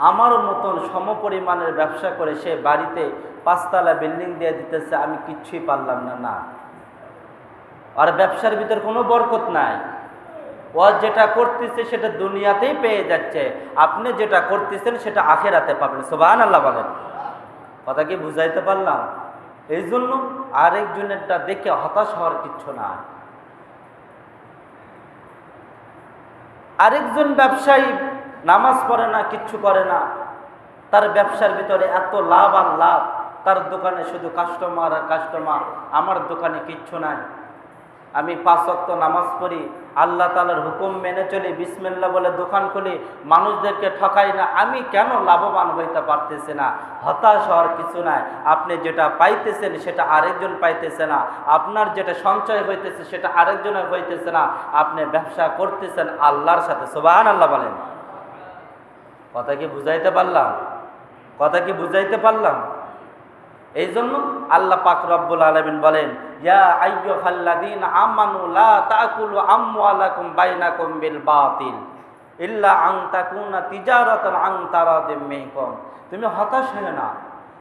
আমার মতন সমপরিমাণের ব্যবসা করে সে বাড়িতে 5 তলা বিল্ডিং দিয়ে দিতেছে, আমি কিচ্ছুই পারলাম না। না, আর ব্যবসার ভিতর কোনো বরকত নাই। ও যেটা করতেছে সেটা দুনিয়াতেই পেয়ে যাচ্ছে, আপনি যেটা করতেছেন সেটা আখিরাতে পাবেন। সুবহানাল্লাহ বলেন। কথা কি বুঝাইতে পারলাম? এই জন্য আরেকজনেরটা দেখে হতাশ হওয়ার কিচ্ছু না। আরেকজন ব্যবসায়ী নামাজ পড়ে না, কিচ্ছু করে না, তার ব্যবসার ভিতরে এত লাভ আর লাভ, তার দোকানে শুধু কাস্টমার আর কাস্টমার, আমার দোকানে কিচ্ছু নাই। আমি 5 ওয়াক্ত নামাজ পড়ি, আল্লাহ তাআলার হুকুম মেনে চলি, বিসমিল্লাহ বলে দোকান খুলি, মানুষদেরকে ঠকাই না, আমি কেন লাভবান হইতে পারতেছি না? হতাশ হওয়ার কিছু নাই। আপনি যেটা পাইতেছেন সেটা আরেকজন পাইতেছে না, আপনার যেটা সঞ্চয় হইতেছে সেটা আরেকজনের হইতেছে না। আপনি ব্যবসা করতেছেন আল্লাহর সাথে। সুবহানাল্লাহ বলেন। কথা কি বুঝাইতে পারলাম? কথা কি বুঝাইতে পারলাম? এই জন্য আল্লাহ পাক রব্বুল আলামিন বলেন, ইয়া আইয়ুহাল্লাযীনা আমানু লা তাকুলু আমওয়ালাকুম বাইনাকুম বিল বাতিল ইল্লা আন তাকুনা তিজারাতান আন তারাদিম মিনকুম। তুমি হতাশ হয়ো না,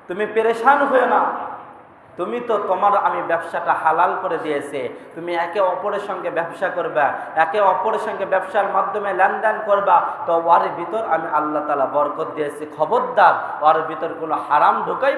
তুমি পেরেশান হয়ো না। তুমি তো তোমার আমি ব্যবসাটা হালাল করে দিয়েছে, তুমি একে অপরের সঙ্গে ব্যবসা করবা, একে অপরের সঙ্গে ব্যবসার মাধ্যমে লেনদেন করবা, তো ওর ভিতর আমি আল্লাহ তাআলা বরকত দিয়েছি। খবরদার ওর ভিতর কোনো হারাম ঢুকাই